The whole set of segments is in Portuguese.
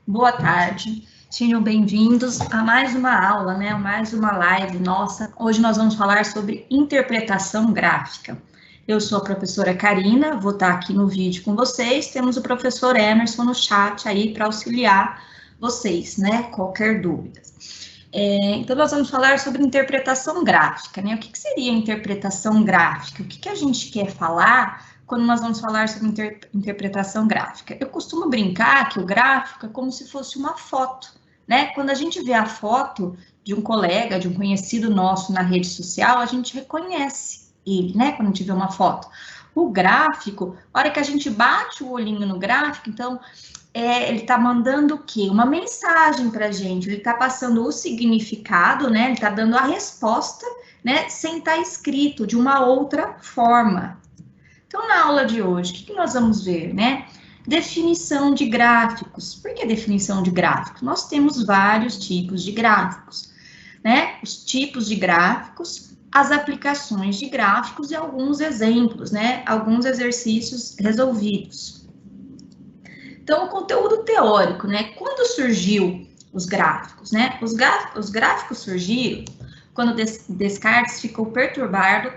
boa tarde. Sejam bem-vindos a mais uma aula, né? Mais uma live nossa. Hoje nós vamos falar sobre interpretação gráfica. Eu sou a professora Karina, vou estar aqui no vídeo com vocês. Temos o professor Emerson no chat aí para auxiliar vocês, né? Qualquer dúvida. Então, nós vamos falar sobre interpretação gráfica, né? O que seria interpretação gráfica? O que a gente quer falar quando nós vamos falar sobre interpretação gráfica? Eu costumo brincar que o gráfico é como se fosse uma foto, né? Quando a gente vê a foto de um colega, de um conhecido nosso na rede social, a gente reconhece ele, né? Quando a gente vê uma foto. O gráfico, a hora que a gente bate o olhinho no gráfico, então, ele está mandando o quê? Uma mensagem para a gente, ele está passando o significado, né? Ele está dando a resposta, né? Sem estar escrito, de uma outra forma. Então, na aula de hoje, o que nós vamos ver, né? Definição de gráficos. Por que definição de gráficos? Nós temos vários tipos de gráficos, né? Os tipos de gráficos, as aplicações de gráficos e alguns exemplos, né? Alguns exercícios resolvidos. Então, o conteúdo teórico, né? Quando surgiu os gráficos, né? Os gráficos surgiram quando Descartes ficou perturbado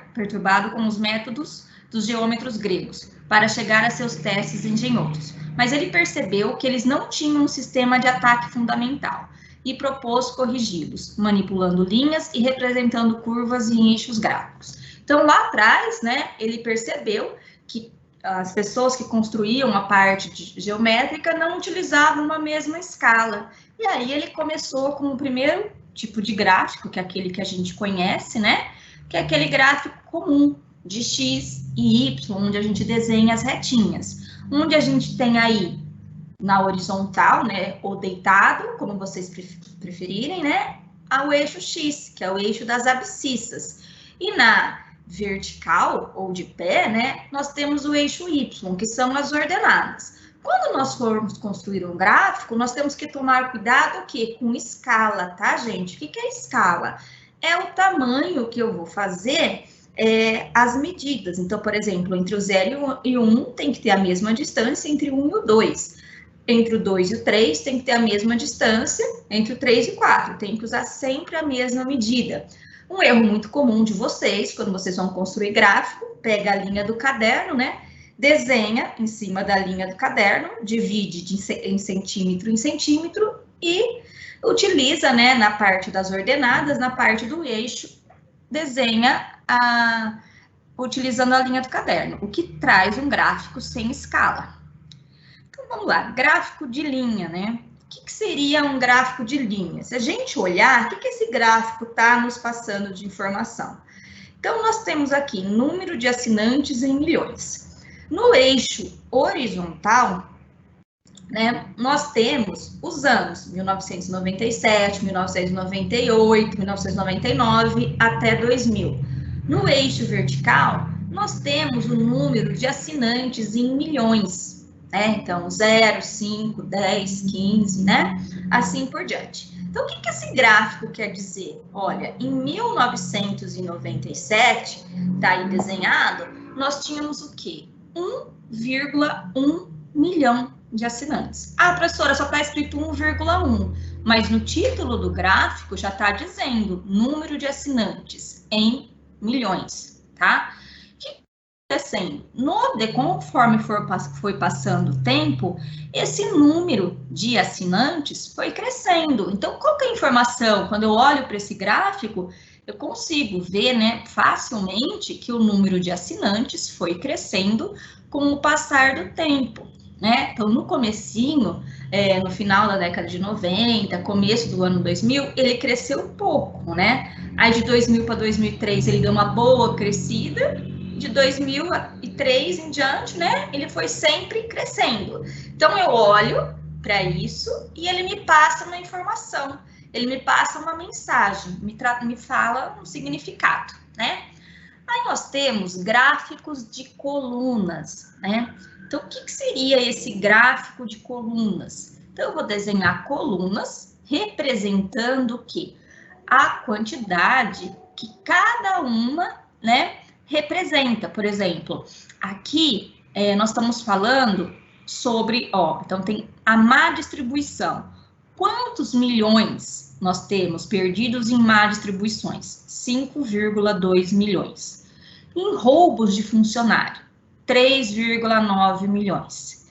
com os métodos dos geômetros gregos para chegar a seus testes engenhosos. Mas ele percebeu que eles não tinham um sistema de ataque fundamental e propôs corrigi-los, manipulando linhas e representando curvas em eixos gráficos. Então, lá atrás, né, ele percebeu que as pessoas que construíam a parte geométrica não utilizavam uma mesma escala. E aí ele começou com o primeiro tipo de gráfico, que é aquele que a gente conhece, né? Que é aquele gráfico comum de X e Y, onde a gente desenha as retinhas. Onde a gente tem aí na horizontal, né? Ou deitado, como vocês preferirem, né? Ao eixo X, que é o eixo das abscissas. E na vertical ou de pé, né, nós temos o eixo Y, que são as ordenadas. Quando nós formos construir um gráfico, nós temos que tomar cuidado o quê? Com escala, tá, gente? O que é escala? É o tamanho que eu vou fazer as medidas. Então, por exemplo, entre o 0 e o 1 tem que ter a mesma distância entre o 1 e o 2. Entre o 2 e o 3 tem que ter a mesma distância entre o 3 e o 4. Tem que usar sempre a mesma medida. Um erro muito comum de vocês, quando vocês vão construir gráfico, pega a linha do caderno, né? Desenha em cima da linha do caderno, divide em centímetro em centímetro e utiliza, né, na parte das ordenadas, na parte do eixo, desenha utilizando a linha do caderno, o que traz um gráfico sem escala. Então, vamos lá, gráfico de linha, né? O que seria um gráfico de linha? Se a gente olhar, o que esse gráfico está nos passando de informação? Então, nós temos aqui número de assinantes em milhões. No eixo horizontal, né, nós temos os anos 1997, 1998, 1999 até 2000. No eixo vertical, nós temos o número de assinantes em milhões. Então, 0, 5, 10, 15, né? Assim por diante. Então, o que esse gráfico quer dizer? Olha, em 1997, tá aí desenhado, nós tínhamos o quê? 1,1 milhão de assinantes. Ah, professora, só está escrito 1,1, mas no título do gráfico já está dizendo número de assinantes em milhões, tá? Acontecendo. Conforme foi passando o tempo, esse número de assinantes foi crescendo. Então, qual que é a informação? Quando eu olho para esse gráfico, eu consigo ver, né, facilmente que o número de assinantes foi crescendo com o passar do tempo, né? Então, no comecinho, no final da década de 90, começo do ano 2000, ele cresceu pouco, né? Aí de 2000 para 2003 ele deu uma boa crescida. De 2003 em diante, né, ele foi sempre crescendo. Então, eu olho para isso e ele me passa uma informação, ele me passa uma mensagem, me fala um significado, né? Aí nós temos gráficos de colunas, né? Então, o que seria esse gráfico de colunas? Então, eu vou desenhar colunas representando o quê? A quantidade que cada uma, né, representa. Por exemplo, aqui nós estamos falando sobre, então tem a má distribuição. Quantos milhões nós temos perdidos em má distribuições? 5,2 milhões. Em roubos de funcionário, 3,9 milhões.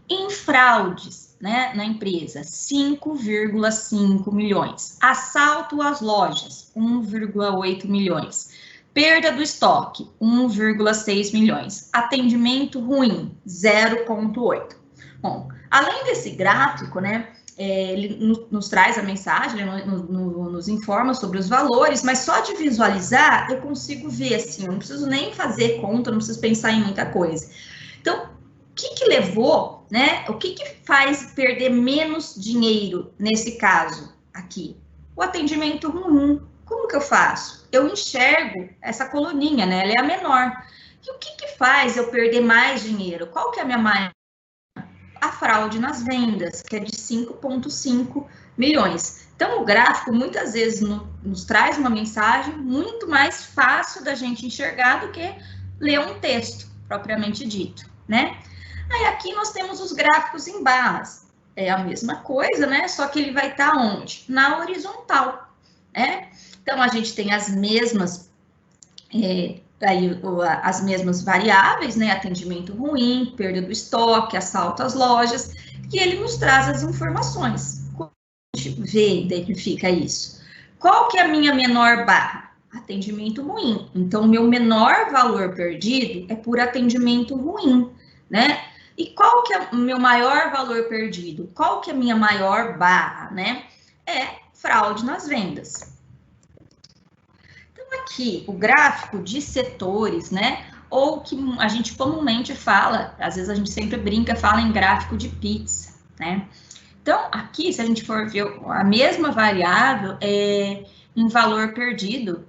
Em fraudes, né, na empresa, 5,5 milhões. Assalto às lojas, 1,8 milhões. Perda do estoque, 1,6 milhões. Atendimento ruim, 0,8. Bom, além desse gráfico, né, ele nos traz a mensagem, ele nos informa sobre os valores, mas só de visualizar eu consigo ver, assim, eu não preciso nem fazer conta, não preciso pensar em muita coisa. Então, o que levou, né, o que faz perder menos dinheiro nesse caso aqui? O atendimento ruim. Como que eu faço? Eu enxergo essa coluninha, né, ela é a menor. E o que faz eu perder mais dinheiro? Qual que é a minha maior? A fraude nas vendas, que é de 5,5 milhões. Então, o gráfico muitas vezes nos traz uma mensagem muito mais fácil da gente enxergar do que ler um texto, propriamente dito, né? Aí, aqui nós temos os gráficos em barras. É a mesma coisa, né? Só que ele vai estar onde? Na horizontal, né? Então, a gente tem as mesmas... as mesmas variáveis, né? Atendimento ruim, perda do estoque, assalto às lojas, e ele nos traz as informações. Como a gente vê, identifica isso? Qual que é a minha menor barra? Atendimento ruim. Então, o meu menor valor perdido é por atendimento ruim, né? E qual que é o meu maior valor perdido? Qual que é a minha maior barra, né? É fraude nas vendas. Aqui, o gráfico de setores, né, ou que a gente comumente fala, às vezes a gente sempre brinca, fala em gráfico de pizza, né. Então, aqui, se a gente for ver a mesma variável em valor perdido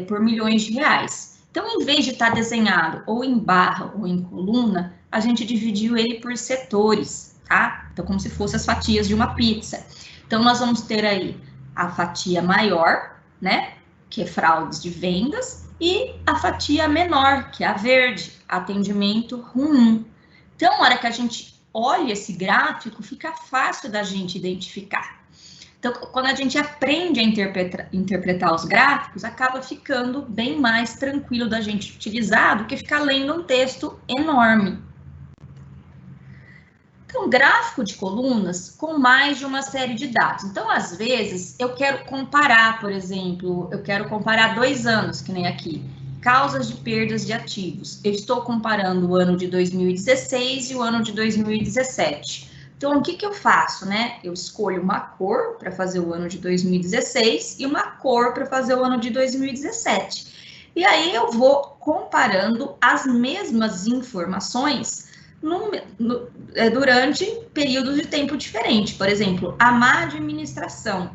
por milhões de reais. Então, em vez de estar desenhado ou em barra ou em coluna, a gente dividiu ele por setores, tá? Então, como se fossem as fatias de uma pizza. Então, nós vamos ter aí a fatia maior, né, que é fraudes de vendas, e a fatia menor, que é a verde, atendimento ruim. Então, na hora que a gente olha esse gráfico, fica fácil da gente identificar. Então, quando a gente aprende a interpretar os gráficos, acaba ficando bem mais tranquilo da gente utilizar do que ficar lendo um texto enorme. Então, gráfico de colunas com mais de uma série de dados. Então, às vezes, eu quero comparar, por exemplo, eu quero comparar 2 anos, que nem aqui, causas de perdas de ativos. Eu estou comparando o ano de 2016 e o ano de 2017. Então, o que eu faço, né? Eu escolho uma cor para fazer o ano de 2016 e uma cor para fazer o ano de 2017. E aí, eu vou comparando as mesmas informações durante períodos de tempo diferentes. Por exemplo, a má administração,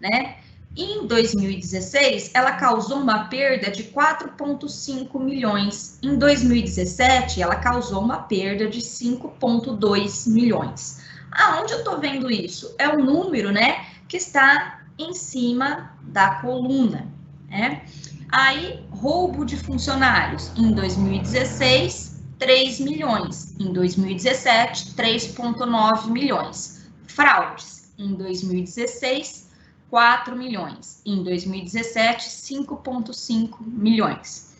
né? Em 2016, ela causou uma perda de 4,5 milhões. Em 2017, ela causou uma perda de 5,2 milhões. Aonde eu estou vendo isso? É o número, né, que está em cima da coluna, né? Aí, roubo de funcionários. Em 2016, 3 milhões. Em 2017, 3,9 milhões. Fraudes. Em 2016, 4 milhões. Em 2017, 5,5 milhões.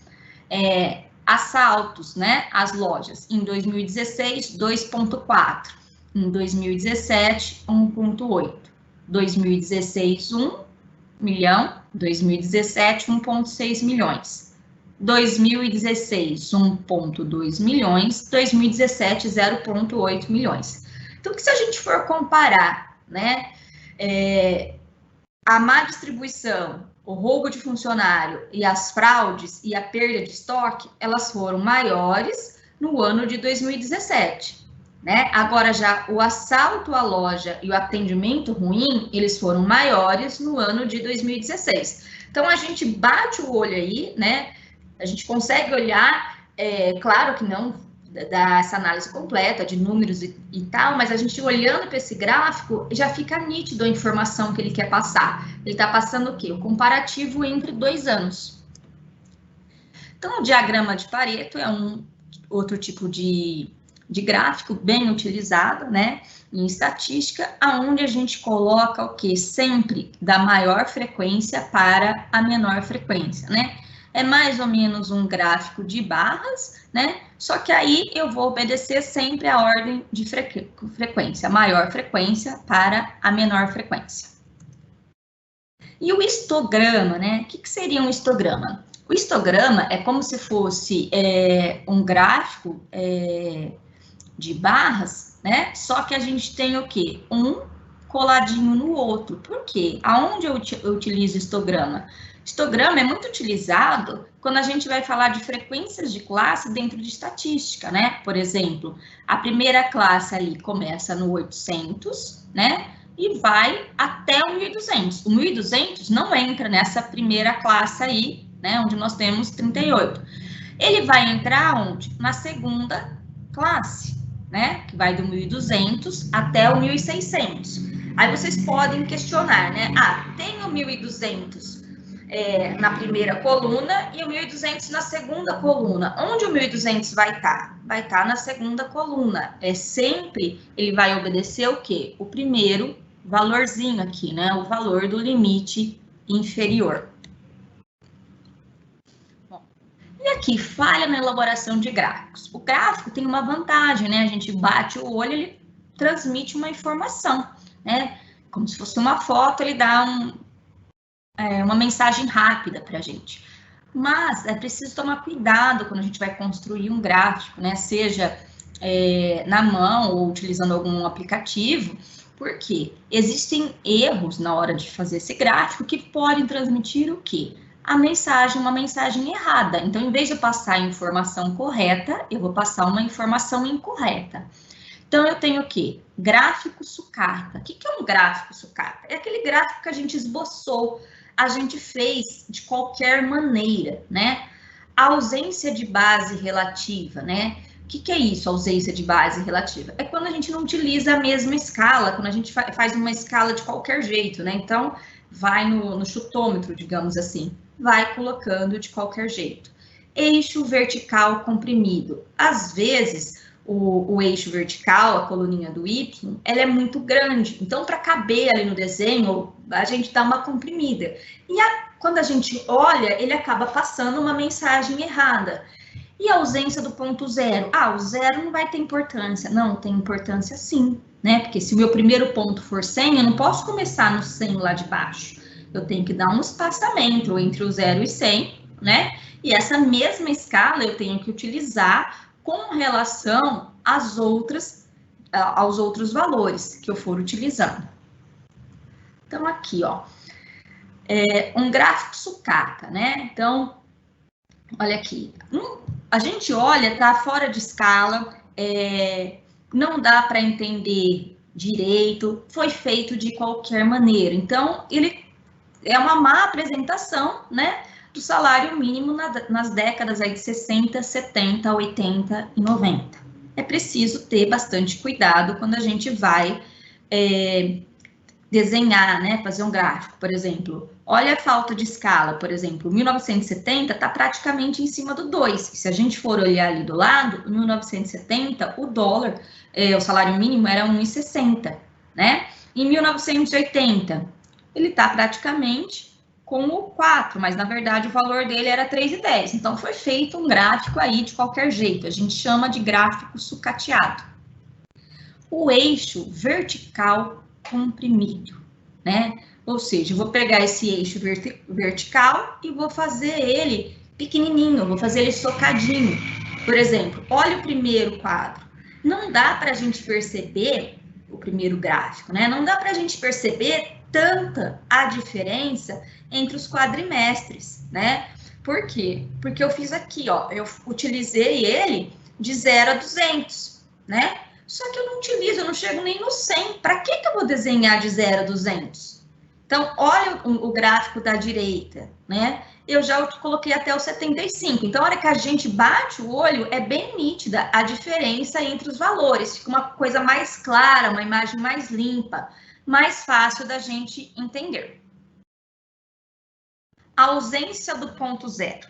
Assaltos, né, às lojas. Em 2016, 2,4. Em 2017, 1,8. 2016, 1 milhão. 2017, 1,6 milhões. 2016, 1,2 milhões, 2017, 0,8 milhões. Então, que se a gente for comparar, né, a má distribuição, o roubo de funcionário e as fraudes e a perda de estoque, elas foram maiores no ano de 2017, né? Agora, já o assalto à loja e o atendimento ruim, eles foram maiores no ano de 2016. Então, a gente bate o olho aí, né? A gente consegue olhar, claro que não dá essa análise completa de números e tal, mas a gente olhando para esse gráfico, já fica nítido a informação que ele quer passar. Ele está passando o quê? O comparativo entre 2 anos. Então, o diagrama de Pareto é um outro tipo de de gráfico bem utilizado, né, em estatística, aonde a gente coloca o que? Sempre da maior frequência para a menor frequência, né? É mais ou menos um gráfico de barras, né? Só que aí eu vou obedecer sempre a ordem de frequência, maior frequência para a menor frequência. E o histograma, né? O que seria um histograma? O histograma é como se fosse um gráfico de barras, né? Só que a gente tem o quê? Um coladinho no outro. Por quê? Aonde eu utilizo histograma? Histograma é muito utilizado quando a gente vai falar de frequências de classe dentro de estatística, né? Por exemplo, a primeira classe ali começa no 800, né? E vai até o 1200. O 1200 não entra nessa primeira classe aí, né? Onde nós temos 38. Ele vai entrar onde? Na segunda classe, né? Que vai do 1200 até o 1600. Aí vocês podem questionar, né? Ah, tem o 1200 na primeira coluna e o 1200 na segunda coluna. Onde o 1200 vai estar? Vai estar na segunda coluna. Sempre ele vai obedecer o quê? O primeiro valorzinho aqui, né? O valor do limite inferior. Bom, e aqui, falha na elaboração de gráficos. O gráfico tem uma vantagem, né? A gente bate o olho, ele transmite uma informação, né? Como se fosse uma foto, ele dá uma mensagem rápida para a gente. Mas é preciso tomar cuidado quando a gente vai construir um gráfico, né? Seja na mão ou utilizando algum aplicativo, porque existem erros na hora de fazer esse gráfico que podem transmitir o quê? Uma mensagem errada. Então, em vez de eu passar a informação correta, eu vou passar uma informação incorreta. Então, eu tenho o quê? Gráfico sucata. O que é um gráfico sucata? É aquele gráfico que a gente esboçou, a gente fez de qualquer maneira, né? A ausência de base relativa, né? O que é isso, ausência de base relativa? É quando a gente não utiliza a mesma escala, quando a gente faz uma escala de qualquer jeito, né? Então, vai no chutômetro, digamos assim, vai colocando de qualquer jeito. Eixo vertical comprimido. Às vezes, o eixo vertical, a coluninha do Y, ela é muito grande. Então, para caber ali no desenho, a gente dá uma comprimida. E quando a gente olha, ele acaba passando uma mensagem errada. E a ausência do ponto zero? Ah, o zero não vai ter importância. Não, tem importância sim, né? Porque se o meu primeiro ponto for 100, eu não posso começar no 100 lá de baixo. Eu tenho que dar um espaçamento entre o 0 e 100, né? E essa mesma escala eu tenho que utilizar com relação aos outros valores que eu for utilizando. Então, aqui, ó, um gráfico sucata, né? Então, olha aqui, a gente olha, tá fora de escala, não dá para entender direito, foi feito de qualquer maneira. Então, ele é uma má apresentação, né, do salário mínimo nas décadas aí de 60, 70, 80 e 90. É preciso ter bastante cuidado quando a gente vai desenhar, né, fazer um gráfico, por exemplo. Olha a falta de escala, por exemplo, 1970 está praticamente em cima do 2. Se a gente for olhar ali do lado, em 1970, o dólar, o salário mínimo era 1,60, né? Em 1980, ele está praticamente com o 4, mas na verdade o valor dele era 3,10. Então foi feito um gráfico aí de qualquer jeito, a gente chama de gráfico sucateado. O eixo vertical comprimido, né? Ou seja, eu vou pegar esse eixo vertical e vou fazer ele pequenininho, vou fazer ele socadinho. Por exemplo, olha o primeiro quadro. Não dá para a gente perceber o primeiro gráfico, né? Não dá para a gente perceber tanta a diferença entre os quadrimestres, né? Por quê? Porque eu fiz aqui, ó, eu utilizei ele de 0 a 200, né? Só que eu não utilizo, eu não chego nem no 100. Para que eu vou desenhar de 0 a 200? Então, olha o gráfico da direita, né? Eu já coloquei até o 75. Então, a hora que a gente bate o olho, é bem nítida a diferença entre os valores. Fica uma coisa mais clara, uma imagem mais limpa, mais fácil da gente entender. A ausência do ponto zero.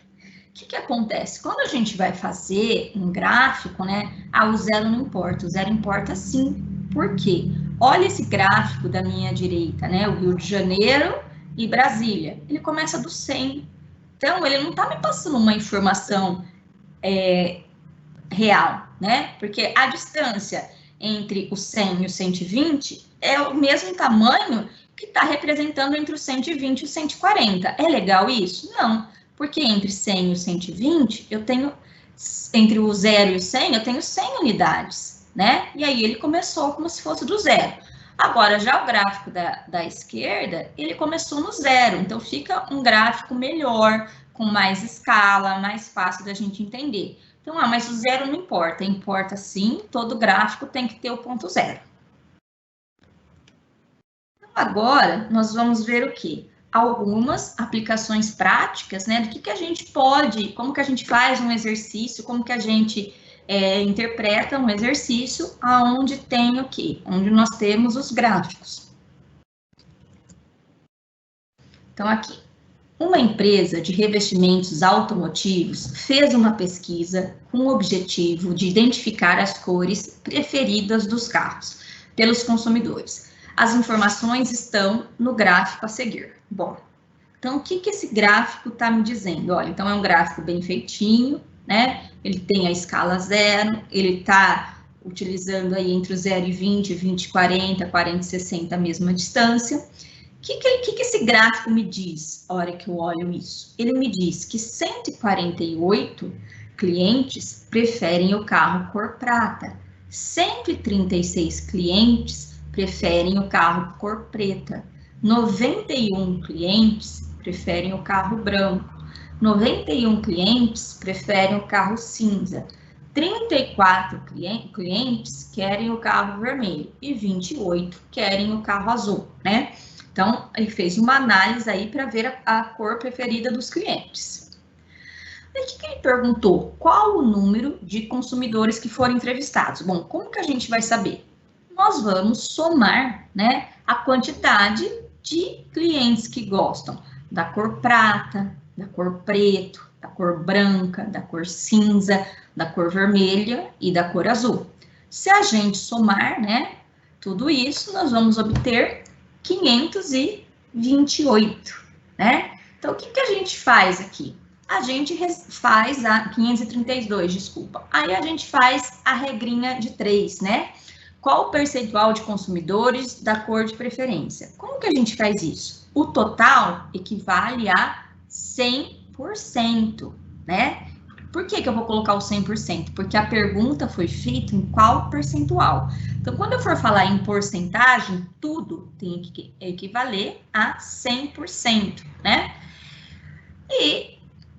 O que acontece? Quando a gente vai fazer um gráfico, né? O zero não importa, o zero importa sim. Por quê? Olha esse gráfico da minha direita, né? O Rio de Janeiro e Brasília. Ele começa do 100. Então, ele não está me passando uma informação real, né? Porque a distância entre o 100 e o 120 é o mesmo tamanho que está representando entre o 120 e o 140. É legal isso? Não, porque entre 100 e o 120, eu tenho, entre o 0 e o 100, eu tenho 100 unidades, né? E aí ele começou como se fosse do zero. Agora, já o gráfico da esquerda, ele começou no zero, então fica um gráfico melhor, com mais escala, mais fácil da gente entender. Então, mas o zero não importa, importa sim, todo gráfico tem que ter o ponto zero. Então, agora, nós vamos ver o quê? Algumas aplicações práticas, né, do que a gente pode, como que a gente faz um exercício, como que a gente interpreta um exercício aonde tem o quê? Onde nós temos os gráficos. Então, aqui. Uma empresa de revestimentos automotivos fez uma pesquisa com o objetivo de identificar as cores preferidas dos carros pelos consumidores. As informações estão no gráfico a seguir. Bom, então o que esse gráfico está me dizendo? Olha, então é um gráfico bem feitinho, né? Ele tem a escala 0, ele está utilizando aí entre o 0 e 20, 20 e 40, 40 e 60 a mesma distância. O que esse gráfico me diz, a hora que eu olho isso? Ele me diz que 148 clientes preferem o carro cor prata, 136 clientes preferem o carro cor preta, 91 clientes preferem o carro branco, 91 clientes preferem o carro cinza, 34 clientes querem o carro vermelho e 28 querem o carro azul, né? Então, ele fez uma análise aí para ver a cor preferida dos clientes. E o que ele perguntou? Qual o número de consumidores que foram entrevistados? Bom, como que a gente vai saber? Nós vamos somar, né, a quantidade de clientes que gostam da cor prata, da cor preto, da cor branca, da cor cinza, da cor vermelha e da cor azul. Se a gente somar, né, tudo isso, nós vamos obter 528, né? Então, o que a gente faz aqui? A gente faz a 532, desculpa. Aí a gente faz a regrinha de 3, né? Qual o percentual de consumidores da cor de preferência? Como que a gente faz isso? O total equivale a 100%, né? Por que eu vou colocar o 100%? Porque a pergunta foi feita em qual percentual. Então, quando eu for falar em porcentagem, tudo tem que equivaler a 100%, né? E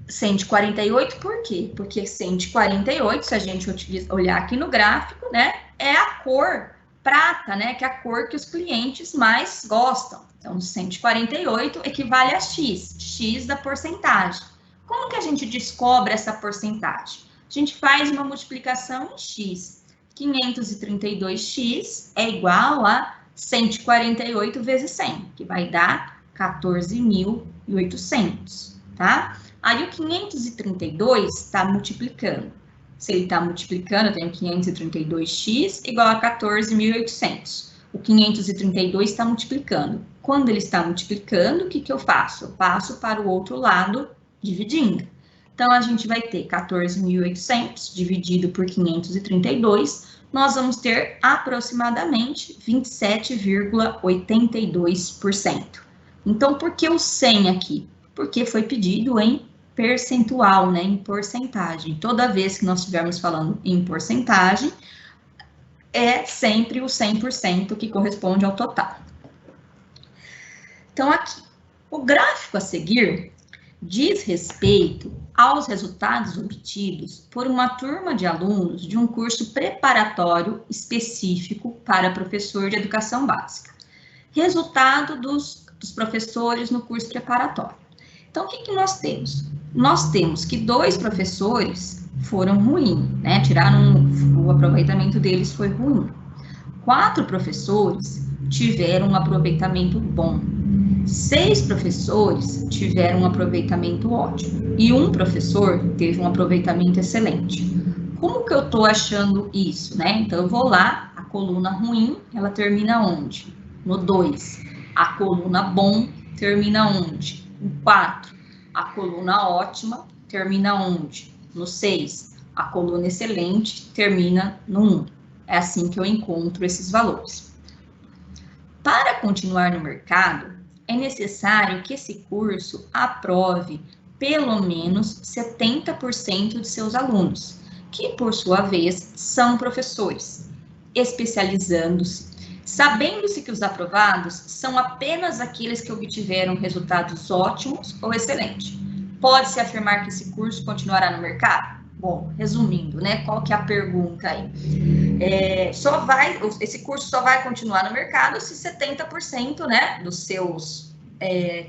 148, por quê? Porque 148, se a gente olhar aqui no gráfico, né, é a cor prata, né, que é a cor que os clientes mais gostam. Então, 148 equivale a X da porcentagem. Como que a gente descobre essa porcentagem? A gente faz uma multiplicação em X. 532x é igual a 148 vezes 100, que vai dar 14.800, tá? Aí o 532 está multiplicando. Se ele está multiplicando, eu tenho 532x igual a 14.800. O 532 está multiplicando. Quando ele está multiplicando, o que eu faço? Eu passo para o outro lado, dividindo. Então, a gente vai ter 14.800 dividido por 532, nós vamos ter aproximadamente 27,82%. Então, por que o 100 aqui? Porque foi pedido em percentual, né, em porcentagem. Toda vez que nós estivermos falando em porcentagem, é sempre o 100% que corresponde ao total. Então, aqui, o gráfico a seguir diz respeito aos resultados obtidos por uma turma de alunos de um curso preparatório específico para professor de educação básica. Resultado dos professores no curso preparatório. Então, o que nós temos? Nós temos que 2 professores foram ruins, né? O aproveitamento deles foi ruim. 4 professores tiveram um aproveitamento bom. 6 professores tiveram um aproveitamento ótimo e um professor teve um aproveitamento excelente. Como que eu estou achando isso, né? Então, eu vou lá, a coluna ruim, ela termina onde? No 2. A coluna bom termina onde? No 4. A coluna ótima termina onde? No 6. A coluna excelente termina no 1. É assim que eu encontro esses valores. Para continuar no mercado, é necessário que esse curso aprove pelo menos 70% de seus alunos, que, por sua vez, são professores, especializando-se, sabendo-se que os aprovados são apenas aqueles que obtiveram resultados ótimos ou excelentes. Pode-se afirmar que esse curso continuará no mercado? Bom, resumindo, né? Qual que é a pergunta aí? Esse curso só vai continuar no mercado se 70%, né, dos seus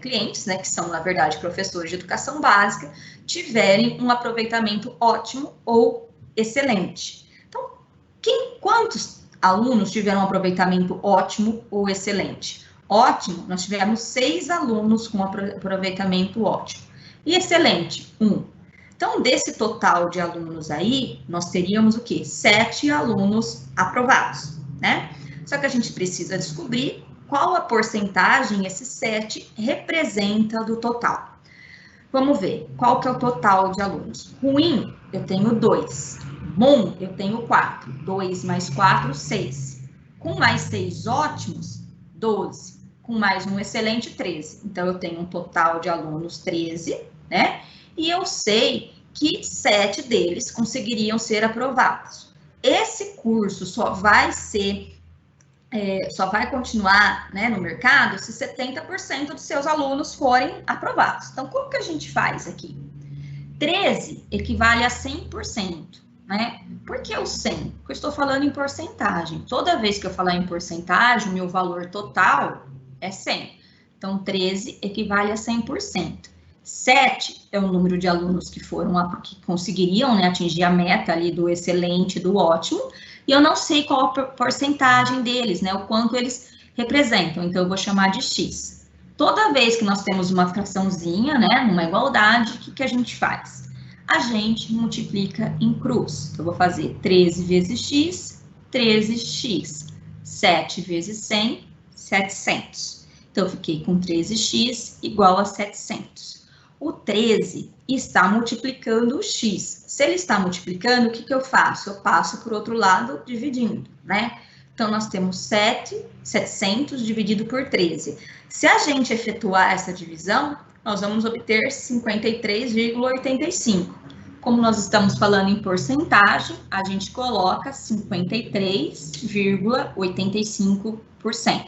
clientes, né, que são, na verdade, professores de educação básica, tiverem um aproveitamento ótimo ou excelente. Então, quantos alunos tiveram um aproveitamento ótimo ou excelente? Ótimo, nós tivemos 6 alunos com aproveitamento ótimo. E excelente, 1. Então, desse total de alunos aí, nós teríamos o quê? 7 alunos aprovados, né? Só que a gente precisa descobrir qual a porcentagem esse 7 representa do total. Vamos ver, qual que é o total de alunos? Ruim, eu tenho 2. Bom, eu tenho 4. 2 mais 4, 6. Com mais 6 ótimos, 12. Com mais um excelente, 13. Então, eu tenho um total de alunos 13, né? E eu sei que 7 deles conseguiriam ser aprovados. Esse curso só vai continuar, né, no mercado se 70% dos seus alunos forem aprovados. Então, como que a gente faz aqui? 13 equivale a 100%, né? Por que o 100? Porque eu estou falando em porcentagem. Toda vez que eu falar em porcentagem, o meu valor total é 100. Então, 13 equivale a 100%. 7 é o número de alunos que conseguiriam, né, atingir a meta ali do excelente, do ótimo, e eu não sei qual a porcentagem deles, né, o quanto eles representam, então eu vou chamar de X. Toda vez que nós temos uma fraçãozinha, né, uma igualdade, o que a gente faz? A gente multiplica em cruz. Eu vou fazer 13 vezes X, 13x. 7 vezes 100, 700. Então, eu fiquei com 13x igual a 700. O 13 está multiplicando o x. Se ele está multiplicando, o que eu faço? Eu passo para o outro lado dividindo, né? Então, nós temos 700 dividido por 13. Se a gente efetuar essa divisão, nós vamos obter 53,85. Como nós estamos falando em porcentagem, a gente coloca 53,85%.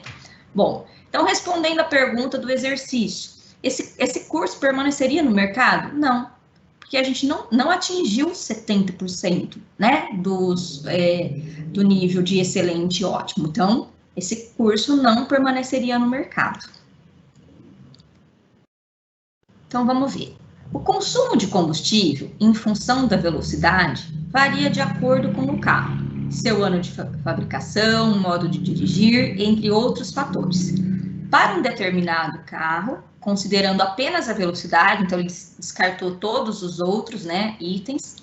Bom, então, respondendo a pergunta do exercício, esse curso permaneceria no mercado? Não, porque a gente não atingiu 70%, né, do nível de excelente e ótimo. Então, esse curso não permaneceria no mercado. Então, vamos ver. O consumo de combustível, em função da velocidade, varia de acordo com o carro, seu ano de fabricação, modo de dirigir, entre outros fatores. Para um determinado carro, considerando apenas a velocidade, então ele descartou todos os outros, né, itens,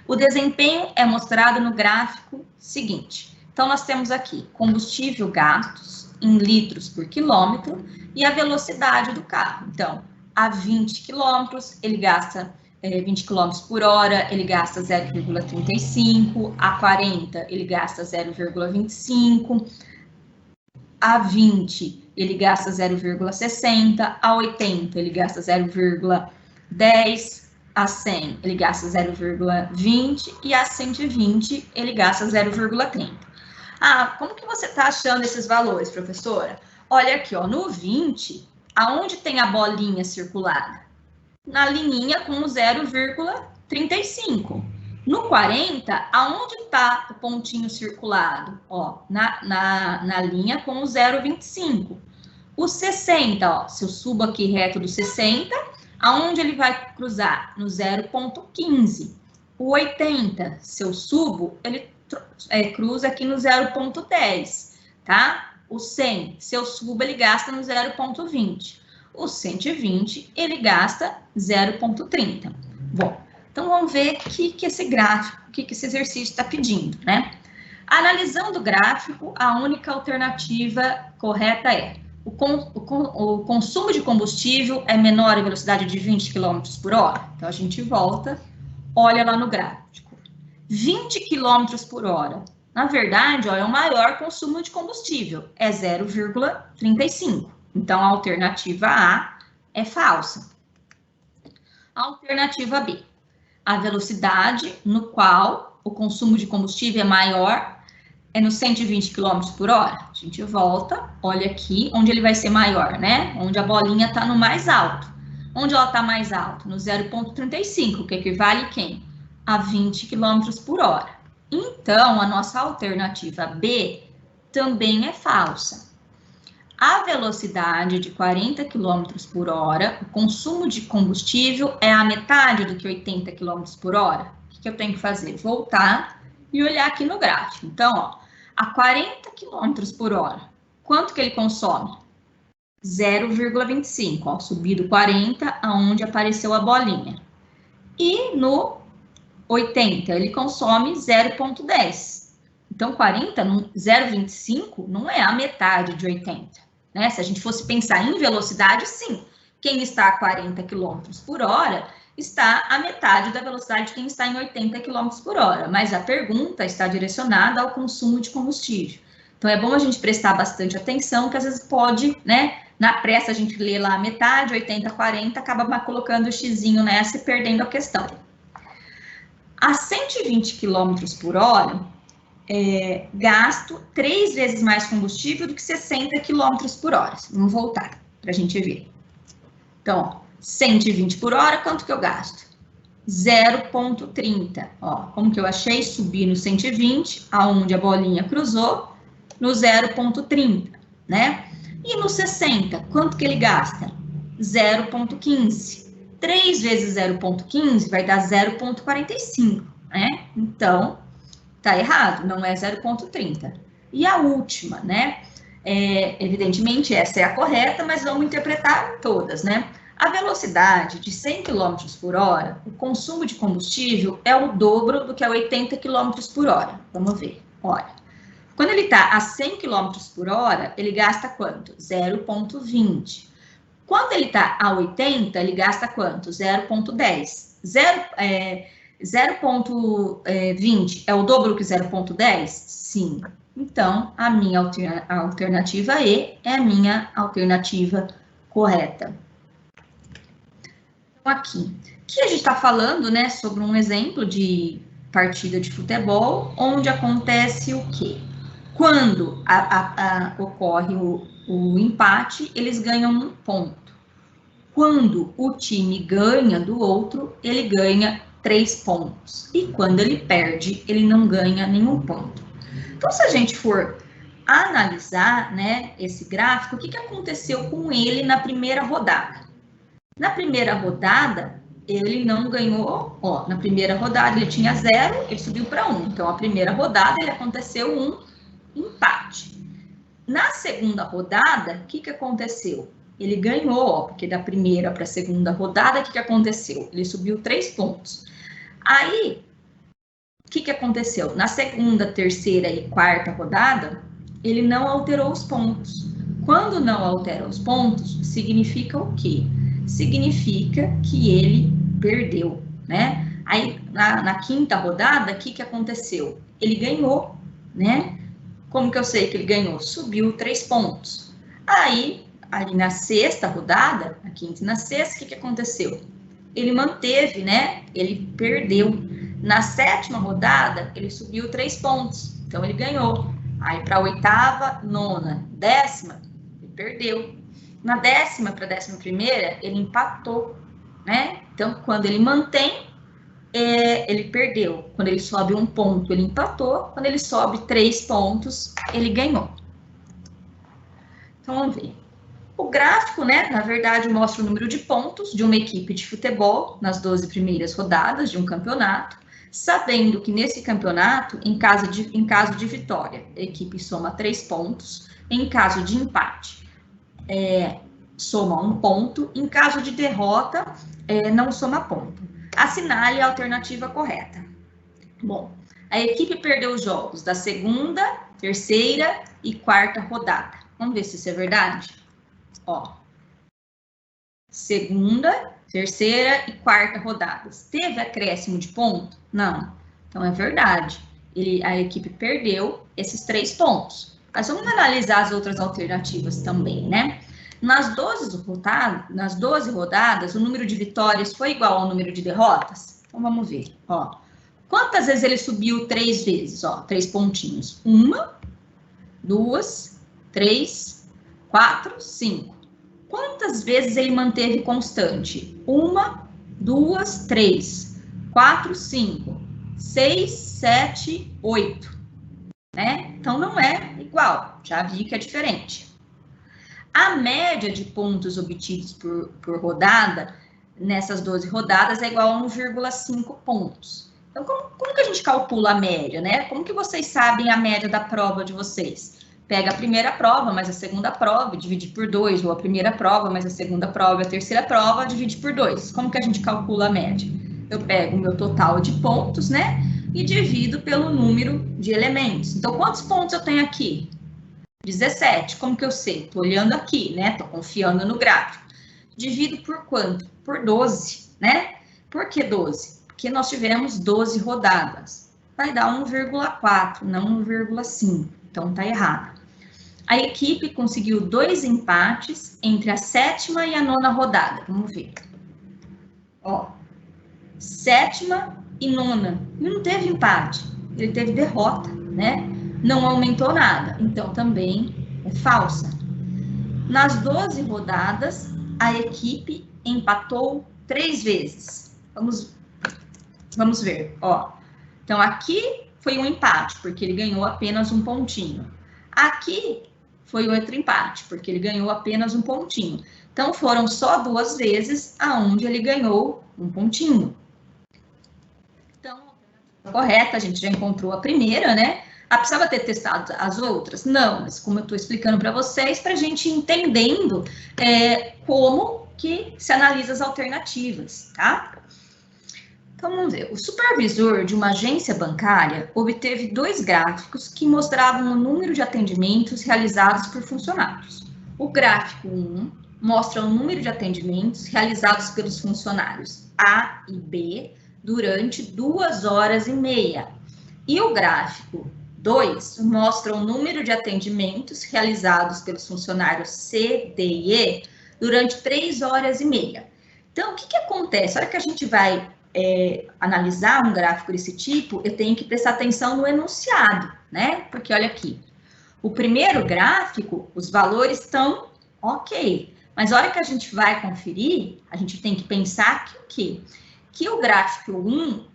o desempenho é mostrado no gráfico seguinte. Então, nós temos aqui combustível gastos em litros por quilômetro e a velocidade do carro. Então, a 20 km, ele gasta 20 km por hora, ele gasta 0,35, a 40, ele gasta 0,25, a 20, ele gasta 0,60, a 80, ele gasta 0,10, a 100, ele gasta 0,20 e a 120, ele gasta 0,30. Ah, como que você está achando esses valores, professora? Olha aqui, ó, no 20, aonde tem a bolinha circulada? Na linha com o 0,35. No 40, aonde está o pontinho circulado? Ó, na linha com o 0,25. O 60, ó, se eu subo aqui reto do 60, aonde ele vai cruzar? No 0,15. O 80, se eu subo, ele cruza aqui no 0,10, tá? O 100, se eu subo, ele gasta no 0,20. O 120, ele gasta 0,30. Bom, então vamos ver o que esse gráfico, o que esse exercício está pedindo, né? Analisando o gráfico, a única alternativa correta é o consumo de combustível é menor a velocidade de 20 km por hora. Então, a gente volta, olha lá no gráfico. 20 km por hora. Na verdade, ó, é o maior consumo de combustível, é 0,35. Então, a alternativa A é falsa. A alternativa B, a velocidade no qual o consumo de combustível é maior é no 120 km por hora. A gente volta, olha aqui, onde ele vai ser maior, né? Onde a bolinha está no mais alto. Onde ela está mais alto? No 0,35, que equivale quem? A 20 km por hora. Então, a nossa alternativa B também é falsa. A velocidade de 40 km por hora, o consumo de combustível é a metade do que 80 km por hora. O que eu tenho que fazer? Voltar e olhar aqui no gráfico. Então, ó, a 40 km por hora, quanto que ele consome? 0,25, ó, subir do 40 aonde apareceu a bolinha. E no 80, ele consome 0,10. Então, 40, 0,25 não é a metade de 80. Né? Se a gente fosse pensar em velocidade, sim. Quem está a 40 km por hora está a metade da velocidade de quem está em 80 km por hora. Mas a pergunta está direcionada ao consumo de combustível. Então, é bom a gente prestar bastante atenção, que às vezes pode, né? Na pressa, a gente lê lá a metade, 80, 40, acaba colocando o xizinho nessa e perdendo a questão. A 120 km por hora, gasto 3 vezes mais combustível do que 60 km por hora. Vamos voltar para a gente ver. Então, ó, 120 por hora, quanto que eu gasto? 0,30. Ó, como que eu achei? Subi no 120, aonde a bolinha cruzou, no 0,30, né? E no 60, quanto que ele gasta? 0,15. 3 vezes 0,15 vai dar 0,45, né? Então, tá errado, não é 0,30. E a última, né? Evidentemente, essa é a correta, mas vamos interpretar todas, né? A velocidade de 100 km por hora, o consumo de combustível é o dobro do que é 80 km por hora. Vamos ver, olha. Quando ele está a 100 km por hora, ele gasta quanto? 0,20. Quando ele está a 80, ele gasta quanto? 0,10. 0,20 é o dobro que 0,10? Sim. Então, a minha alternativa E é a minha alternativa correta. Então, aqui, que a gente está falando, né, sobre um exemplo de partida de futebol, onde acontece o quê? Quando ocorre o empate, eles ganham 1 ponto. Quando o time ganha do outro, ele ganha 3 pontos. E quando ele perde, ele não ganha nenhum ponto. Então, se a gente for analisar, né, esse gráfico, o que aconteceu com ele na primeira rodada? Na primeira rodada, ele não ganhou, ó, na primeira rodada ele tinha 0, ele subiu para 1. Então, a primeira rodada, ele aconteceu um empate. Na segunda rodada, o que aconteceu? Ele ganhou, ó, porque da primeira para a segunda rodada, o que aconteceu? Ele subiu 3 pontos. Aí, o que aconteceu? Na segunda, terceira e quarta rodada, ele não alterou os pontos. Quando não altera os pontos, significa o quê? Significa que ele perdeu, né? Aí, na quinta rodada, o que aconteceu? Ele ganhou, né? Como que eu sei que ele ganhou? Subiu 3 pontos. Aí, ali na sexta rodada, na quinta e na sexta, o que aconteceu? Ele manteve, né? Ele perdeu. Na sétima rodada, ele subiu 3 pontos. Então, ele ganhou. Aí, para a oitava, nona, décima, ele perdeu. Na décima para a 11ª, ele empatou, né? Então, quando ele mantém, ele perdeu. Quando ele sobe 1 ponto, ele empatou. Quando ele sobe 3 pontos, ele ganhou. Então, vamos ver. O gráfico, né, na verdade, mostra o número de pontos de uma equipe de futebol nas 12 primeiras rodadas de um campeonato, sabendo que nesse campeonato, em caso de vitória, a equipe soma 3 pontos. Em caso de empate, soma um ponto. Em caso de derrota, não soma ponto. Assinale a alternativa correta. Bom, a equipe perdeu os jogos da segunda, terceira e quarta rodada. Vamos ver se isso é verdade? Ó, segunda, terceira e quarta rodadas. Teve acréscimo de ponto? Não. Então, é verdade. A equipe perdeu esses 3 pontos. Mas vamos analisar as outras alternativas também, né? Nas 12 rodadas, o número de vitórias foi igual ao número de derrotas? Então, vamos ver. Ó, quantas vezes ele subiu 3 vezes? Ó, 3 pontinhos. 1, 2, 3, 4, 5. Quantas vezes ele manteve constante? 1, 2, 3, 4, 5, 6, 7, 8. Né? Então, não é igual. Já vi que é diferente. A média de pontos obtidos por rodada, nessas 12 rodadas, é igual a 1,5 pontos. Então, como que a gente calcula a média, né? Como que vocês sabem a média da prova de vocês? Pega a primeira prova, mais a segunda prova, divide por 2, ou a primeira prova, mais a segunda prova, a terceira prova, divide por 2. Como que a gente calcula a média? Eu pego o meu total de pontos, né? E divido pelo número de elementos. Então, quantos pontos eu tenho aqui? 17. Como que eu sei? Estou olhando aqui, né? Estou confiando no gráfico. Divido por quanto? Por 12, né? Por que 12? Porque nós tivemos 12 rodadas. Vai dar 1,4, não 1,5. Então, tá errado. A equipe conseguiu 2 empates entre a 7ª e a 9ª rodada. Vamos ver. Ó, 7ª e 9ª. E não teve empate. Ele teve derrota, né? Não aumentou nada. Então, também é falsa. Nas 12 rodadas, a equipe empatou 3 vezes. Vamos ver. Ó, então, aqui foi um empate, porque ele ganhou apenas um pontinho. Aqui foi outro empate, porque ele ganhou apenas um pontinho. Então, foram só 2 vezes aonde ele ganhou um pontinho. Então, a correta, a gente já encontrou a primeira, né? Precisava ter testado as outras? Não, mas como eu estou explicando para vocês, para a gente entendendo como que se analisa as alternativas, tá? Então, vamos ver. O supervisor de uma agência bancária obteve 2 gráficos que mostravam o número de atendimentos realizados por funcionários. O gráfico 1 mostra o número de atendimentos realizados pelos funcionários A e B durante 2 horas e meia. E o gráfico 2 mostra o número de atendimentos realizados pelos funcionários C, D e E durante 3 horas e meia. Então, o que acontece? A hora que a gente vai analisar um gráfico desse tipo, eu tenho que prestar atenção no enunciado, né? Porque olha aqui, o primeiro gráfico, os valores estão ok, mas a hora que a gente vai conferir, a gente tem que pensar que o quê? Que o gráfico 1,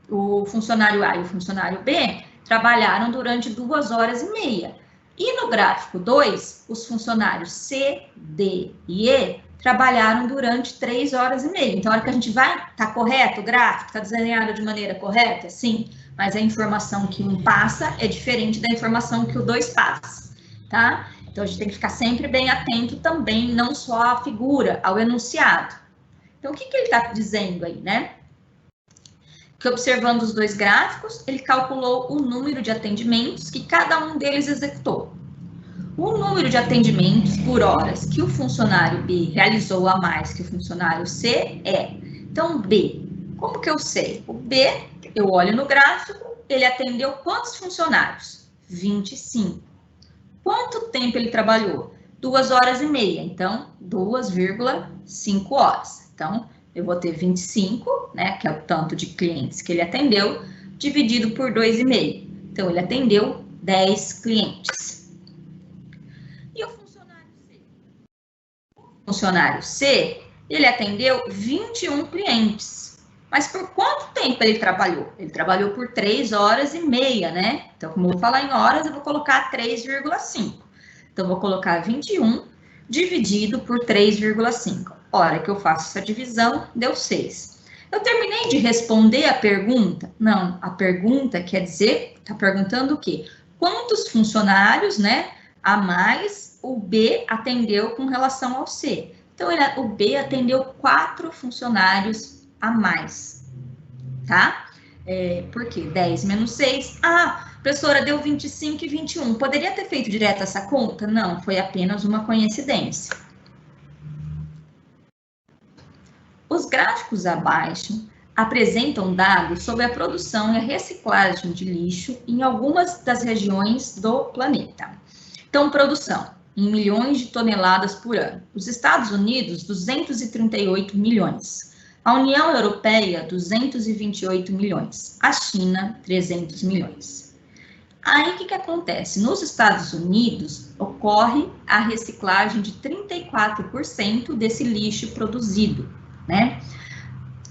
o funcionário A e o funcionário B trabalharam durante 2 horas e meia. E no gráfico 2, os funcionários C, D e E trabalharam durante 3 horas e meia. Então, a hora que a gente vai, tá correto o gráfico? Tá desenhado de maneira correta? Sim, mas a informação que um passa é diferente da informação que o 2 passa, tá? Então, a gente tem que ficar sempre bem atento também, não só à figura, ao enunciado. Então, o que ele está dizendo aí, né? Que observando os 2 gráficos, ele calculou o número de atendimentos que cada um deles executou. O número de atendimentos por horas que o funcionário B realizou a mais que o funcionário C é. Então, B, como que eu sei? O B, eu olho no gráfico, ele atendeu quantos funcionários? 25. Quanto tempo ele trabalhou? 2 horas e meia, então 2,5 horas. Então, eu vou ter 25, né, que é o tanto de clientes que ele atendeu, dividido por 2,5. Então, ele atendeu 10 clientes. E o funcionário C? O funcionário C, ele atendeu 21 clientes. Mas por quanto tempo ele trabalhou? Ele trabalhou por 3 horas e meia, né? Então, como eu vou falar em horas, eu vou colocar 3,5. Então, eu vou colocar 21 dividido por 3,5. Hora que eu faço essa divisão, deu 6. Eu terminei de responder a pergunta? Não, a pergunta quer dizer, está perguntando o quê? Quantos funcionários, né, A mais, o B atendeu com relação ao C. Então, o B atendeu 4 funcionários a mais, tá? Por quê? 10 menos 6. Ah, professora, deu 25 e 21. Poderia ter feito direto essa conta? Não, foi apenas uma coincidência. Os gráficos abaixo apresentam dados sobre a produção e a reciclagem de lixo em algumas das regiões do planeta. Então, produção em milhões de toneladas por ano. Os Estados Unidos, 238 milhões. A União Europeia, 228 milhões. A China, 300 milhões. Aí, o que acontece? Nos Estados Unidos, ocorre a reciclagem de 34% desse lixo produzido, né?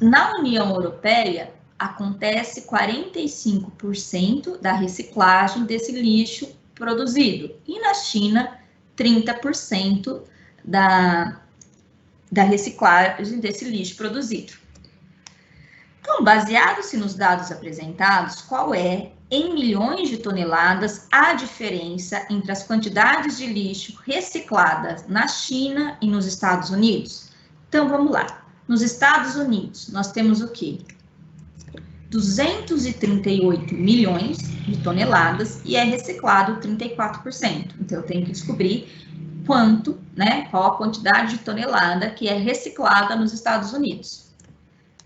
Na União Europeia, acontece 45% da reciclagem desse lixo produzido. E na China, 30% da reciclagem desse lixo produzido. Então, baseado-se nos dados apresentados, qual é, em milhões de toneladas, a diferença entre as quantidades de lixo recicladas na China e nos Estados Unidos? Então, vamos lá. Nos Estados Unidos, nós temos o quê? 238 milhões de toneladas e é reciclado 34%. Então, eu tenho que descobrir quanto, né, qual a quantidade de tonelada que é reciclada nos Estados Unidos.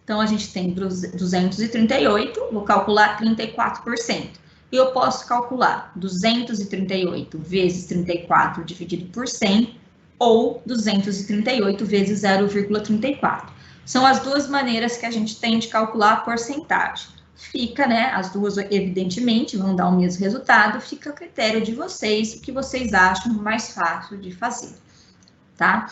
Então, a gente tem 238, vou calcular 34%. E eu posso calcular 238 vezes 34 dividido por 100, ou 238 vezes 0,34. São as duas maneiras que a gente tem de calcular a porcentagem. Fica, né, as duas, evidentemente, vão dar o mesmo resultado, fica a critério de vocês, o que vocês acham mais fácil de fazer, tá?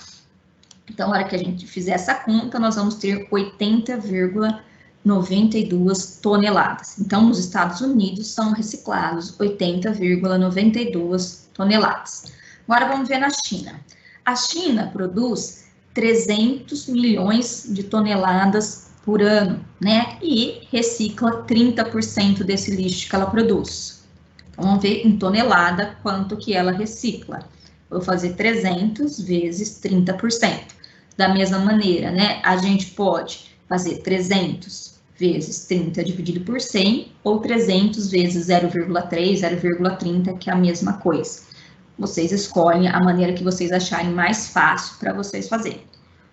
Então, na hora que a gente fizer essa conta, nós vamos ter 80,92 toneladas. Então, nos Estados Unidos, são reciclados 80,92 toneladas. Agora, vamos ver na China. A China produz 300 milhões de toneladas por ano, né? E recicla 30% desse lixo que ela produz. Então, vamos ver em tonelada quanto que ela recicla. Vou fazer 300 vezes 30%. Da mesma maneira, né? A gente pode fazer 300 vezes 30 dividido por 100, ou 300 vezes 0,3, 0,30, que é a mesma coisa. Vocês escolhem a maneira que vocês acharem mais fácil para vocês fazerem.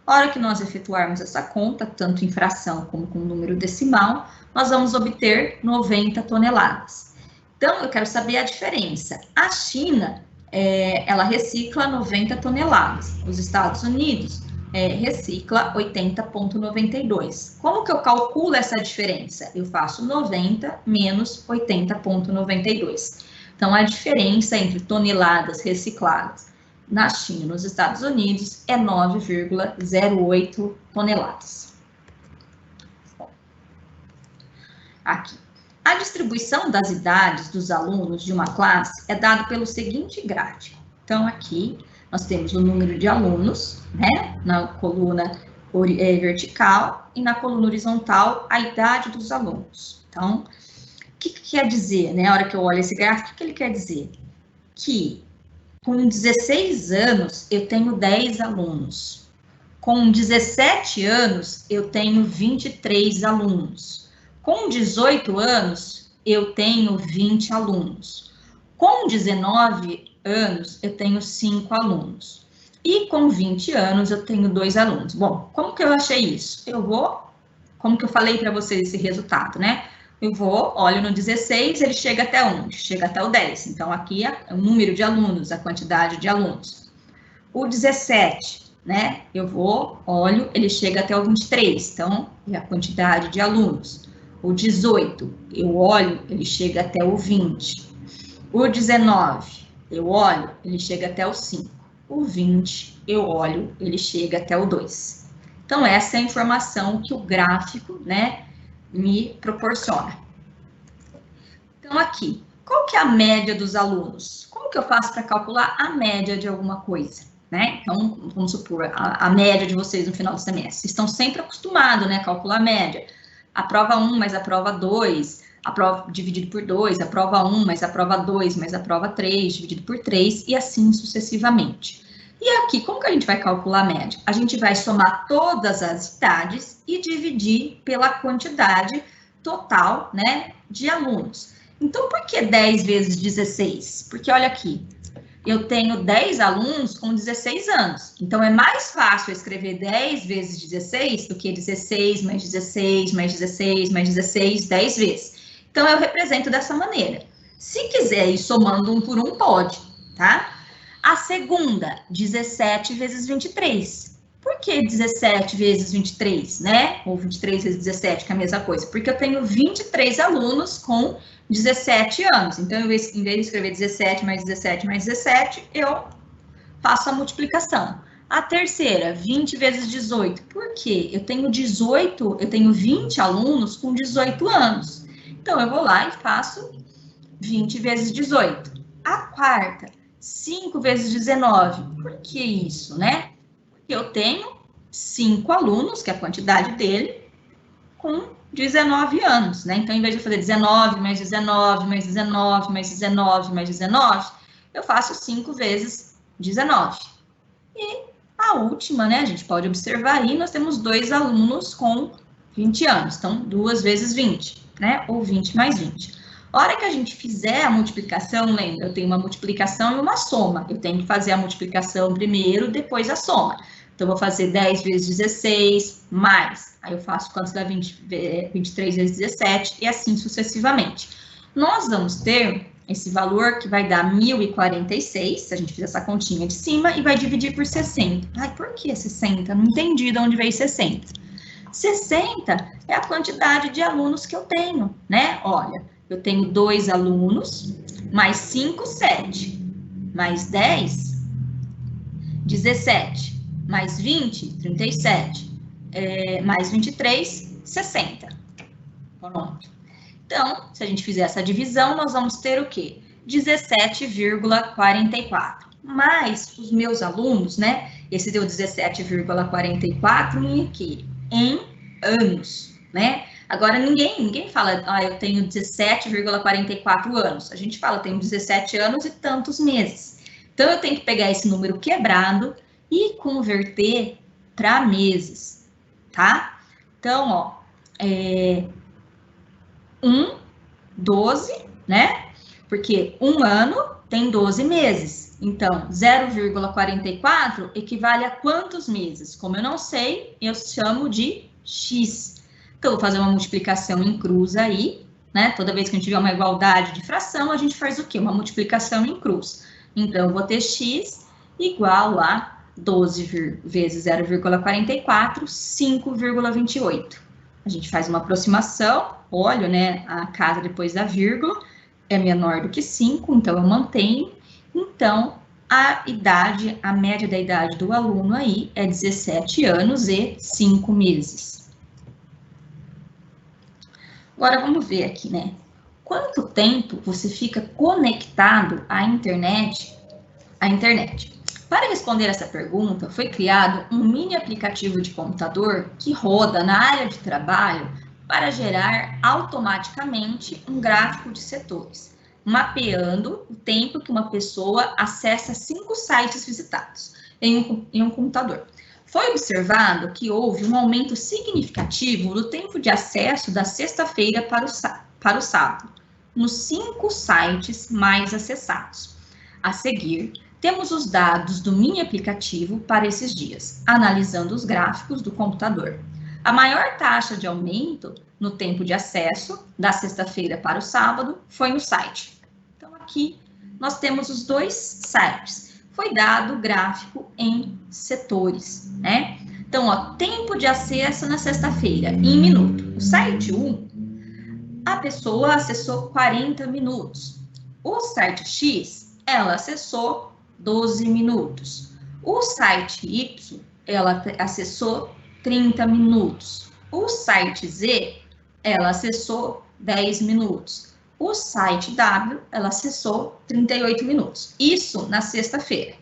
A hora que nós efetuarmos essa conta, tanto em fração como com número decimal, nós vamos obter 90 toneladas. Então, eu quero saber a diferença. A China, ela recicla 90 toneladas. Os Estados Unidos recicla 80,92. Como que eu calculo essa diferença? Eu faço 90 menos 80,92. Então, a diferença entre toneladas recicladas na China e nos Estados Unidos é 9,08 toneladas. Aqui. A distribuição das idades dos alunos de uma classe é dada pelo seguinte gráfico. Então, aqui nós temos o número de alunos, né, na coluna vertical, e na coluna horizontal, a idade dos alunos. Então, o que quer dizer, né? A hora que eu olho esse gráfico, o que ele quer dizer? Que com 16 anos eu tenho 10 alunos. Com 17 anos eu tenho 23 alunos. Com 18 anos eu tenho 20 alunos. Com 19 anos eu tenho 5 alunos. E com 20 anos eu tenho 2 alunos. Bom, como que eu achei isso? Como que eu falei para vocês esse resultado, né? Eu olho no 16, ele chega até onde? Chega até o 10. Então, aqui é o número de alunos, a quantidade de alunos. O 17, né? Olho, ele chega até o 23. Então, é a quantidade de alunos. O 18, eu olho, ele chega até o 20. O 19, eu olho, ele chega até o 5. O 20, eu olho, ele chega até o 2. Então, essa é a informação que o gráfico, né, me proporciona. Então, aqui, qual que é a média dos alunos? Como que eu faço para calcular a média de alguma coisa, né? Então, vamos supor, a média de vocês no final do semestre. Vocês estão sempre acostumados, né, a calcular a média. A prova 1 mais a prova 2, a prova dividido por 2, a prova 1, mais a prova 2, mais a prova 3, dividido por 3, e assim sucessivamente. E aqui, como que a gente vai calcular a média? A gente vai somar todas as idades e dividir pela quantidade total, né, de alunos. Então, por que 10 vezes 16? Porque, olha aqui, eu tenho 10 alunos com 16 anos. Então, é mais fácil eu escrever 10 vezes 16 do que 16 mais 16, mais 16, mais 16, 10 vezes. Então, eu represento dessa maneira. Se quiser ir somando um por um, pode, tá? A segunda, 17 vezes 23. Por que 17 vezes 23, né? Ou 23 vezes 17, que é a mesma coisa. Porque eu tenho 23 alunos com 17 anos. Então, em vez de escrever 17 mais 17 mais 17, eu faço a multiplicação. A terceira, 20 vezes 18. Por quê? Eu tenho 20 alunos com 18 anos. Então, eu vou lá e faço 20 vezes 18. A quarta, 5 vezes 19. Por que isso, né? Porque eu tenho 5 alunos, que é a quantidade dele, com 19 anos, né? Então, em vez de fazer 19, mais 19, mais 19, mais 19, mais 19, eu faço 5 vezes 19. E a última, né? A gente pode observar aí, nós temos 2 alunos com 20 anos. Então, 2 vezes 20, né? Ou 20 mais 20. A hora que a gente fizer a multiplicação, lembra, eu tenho uma multiplicação e uma soma. Eu tenho que fazer a multiplicação primeiro, depois a soma. Então, eu vou fazer 10 vezes 16, mais. Aí eu faço quanto dá 23 vezes 17, e assim sucessivamente. Nós vamos ter esse valor que vai dar 1.046, se a gente fizer essa continha de cima, e vai dividir por 60. Ai, por que 60? Não entendi de onde veio 60. 60 é a quantidade de alunos que eu tenho, né? Olha, eu tenho 2 alunos, mais 5, 7, mais 10, 17, mais 20, 37, mais 23, 60. Pronto. Então, se a gente fizer essa divisão, nós vamos ter o quê? 17,44. Mais os meus alunos, né? Esse deu 17,44 em quê? Em anos, né? Agora, ninguém fala, eu tenho 17,44 anos. A gente fala, eu tenho 17 anos e tantos meses. Então, eu tenho que pegar esse número quebrado e converter para meses, tá? Então, ó, 12, né? Porque um ano tem 12 meses. Então, 0,44 equivale a quantos meses? Como eu não sei, eu chamo de X. Então, eu vou fazer uma multiplicação em cruz aí, né? Toda vez que a gente tiver uma igualdade de fração, a gente faz o quê? Uma multiplicação em cruz. Então, eu vou ter X igual a 12 vezes 0,44, 5,28. A gente faz uma aproximação, olha, né, a casa depois da vírgula é menor do que 5, então eu mantenho. Então, a média da idade do aluno aí é 17 anos e 5 meses. Agora, vamos ver aqui, né? Quanto tempo você fica conectado à internet? Para responder essa pergunta, foi criado um mini aplicativo de computador que roda na área de trabalho para gerar automaticamente um gráfico de setores, mapeando o tempo que uma pessoa acessa 5 sites visitados em um computador. Foi observado que houve um aumento significativo do tempo de acesso da sexta-feira para o sábado, nos 5 sites mais acessados. A seguir, temos os dados do mini aplicativo para esses dias, analisando os gráficos do computador. A maior taxa de aumento no tempo de acesso da sexta-feira para o sábado foi no site. Então, aqui nós temos os 2 sites. Foi dado o gráfico em setores, né? Então, ó, tempo de acesso na sexta-feira, em minuto. O site 1, a pessoa acessou 40 minutos. O site X, ela acessou 12 minutos. O site Y, ela acessou 30 minutos. O site Z, ela acessou 10 minutos. O site W, ela acessou 38 minutos. Isso na sexta-feira.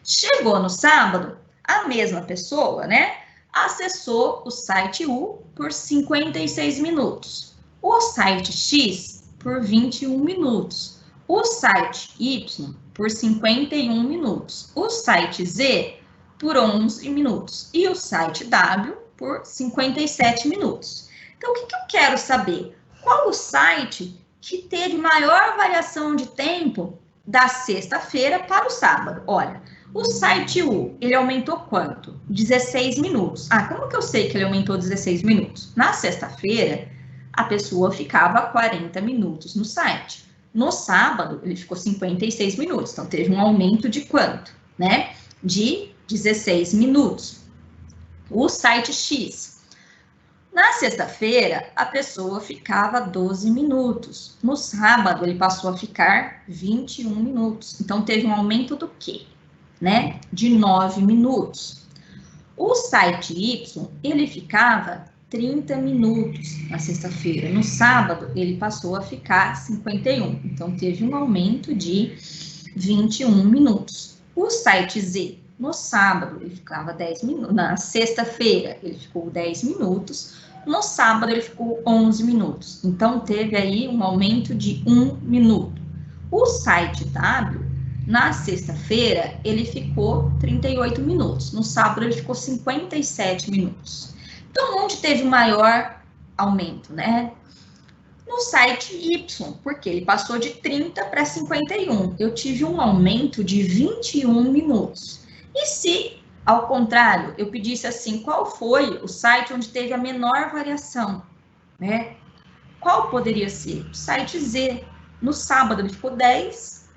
Chegou no sábado, a mesma pessoa, né, acessou o site U por 56 minutos. O site X por 21 minutos. O site Y por 51 minutos. O site Z por 11 minutos. E o site W por 57 minutos. Então, o que eu quero saber? Qual o site que teve maior variação de tempo da sexta-feira para o sábado? Olha, o site U, ele aumentou quanto? 16 minutos. Ah, como que eu sei que ele aumentou 16 minutos? Na sexta-feira, a pessoa ficava 40 minutos no site. No sábado, ele ficou 56 minutos. Então, teve um aumento de quanto? Né? De 16 minutos. O site X. Na sexta-feira, a pessoa ficava 12 minutos. No sábado, ele passou a ficar 21 minutos. Então, teve um aumento do quê? Né? De 9 minutos. O site Y, ele ficava 30 minutos na sexta-feira. No sábado, ele passou a ficar 51. Então, teve um aumento de 21 minutos. O site Z, no sábado, ele ficava 10 minutos. Na sexta-feira, ele ficou 10 minutos. No sábado, ele ficou 11 minutos. Então, teve aí um aumento de 1 minuto. O site W, na sexta-feira, ele ficou 38 minutos. No sábado, ele ficou 57 minutos. Então, onde teve o maior aumento, né? No site Y, porque ele passou de 30 para 51. Eu tive um aumento de 21 minutos. E se, ao contrário, eu pedisse assim, qual foi o site onde teve a menor variação, né? Qual poderia ser? O site Z. No sábado ele ficou 10,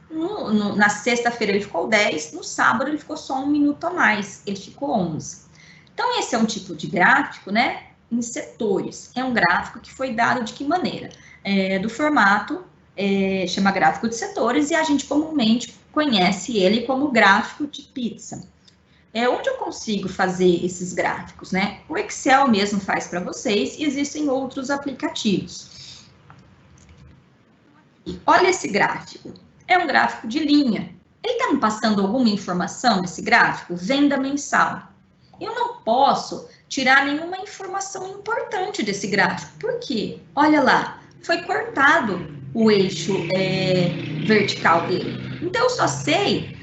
na sexta-feira ele ficou 10, no sábado ele ficou só 1 minuto a mais, ele ficou 11. Então, esse é um tipo de gráfico, né? Em setores. É um gráfico que foi dado de que maneira? Do formato, chama gráfico de setores, e a gente comumente conhece ele como gráfico de pizza. Onde eu consigo fazer esses gráficos, né? O Excel mesmo faz para vocês e existem outros aplicativos. Olha esse gráfico. É um gráfico de linha. Ele está me passando alguma informação nesse gráfico? Venda mensal. Eu não posso tirar nenhuma informação importante desse gráfico. Por quê? Olha lá, foi cortado o eixo vertical dele. Então, eu só sei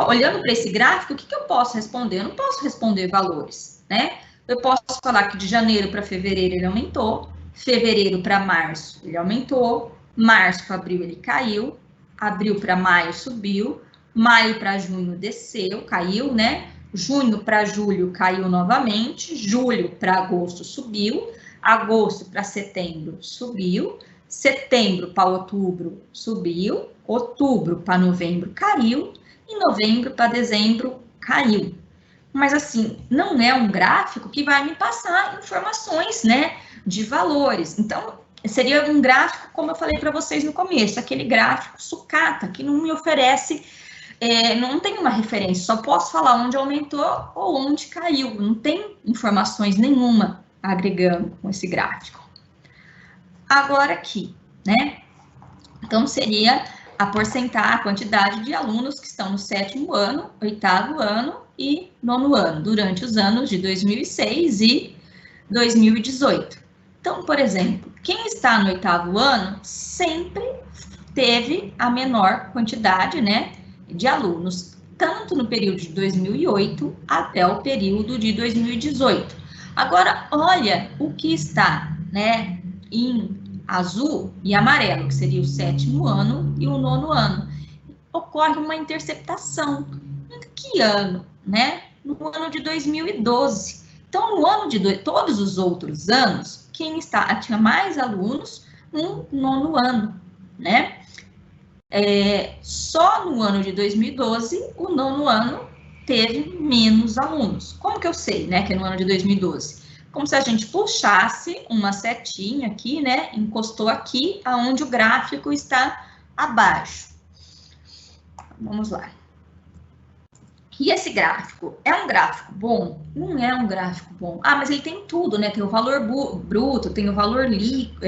olhando para esse gráfico, o que eu posso responder? Eu não posso responder valores, né? Eu posso falar que de janeiro para fevereiro ele aumentou, fevereiro para março ele aumentou, março para abril ele caiu, abril para maio subiu, maio para junho desceu, caiu, né? Junho para julho caiu novamente, julho para agosto subiu, agosto para setembro subiu, setembro para outubro subiu, outubro para novembro caiu e novembro para dezembro caiu. Mas assim, não é um gráfico que vai me passar informações, né, de valores. Então, seria um gráfico, como eu falei para vocês no começo, aquele gráfico sucata, que não me oferece, não tem uma referência, só posso falar onde aumentou ou onde caiu, não tem informações nenhuma agregando com esse gráfico. Agora aqui, né, então seria a porcentagem, a quantidade de alunos que estão no 7º ano, 8º ano e 9º ano, durante os anos de 2006 e 2018. Então, por exemplo, quem está no 8º ano sempre teve a menor quantidade, né, de alunos, tanto no período de 2008 até o período de 2018. Agora, olha o que está, né, em azul e amarelo, que seria o 7º ano e o 9º ano. Ocorre uma interceptação. Em que ano? Né? No ano de 2012. Então, no ano de todos os outros anos, quem tinha mais alunos no 9º ano, né? Só no ano de 2012, o 9º ano teve menos alunos. Como que eu sei, né, que é no ano de 2012? Como se a gente puxasse uma setinha aqui, né, encostou aqui, aonde o gráfico está abaixo. Vamos lá. E esse gráfico, é um gráfico bom? Não é um gráfico bom. Ah, mas ele tem tudo, né? Tem o valor bruto, tem o valor líquido,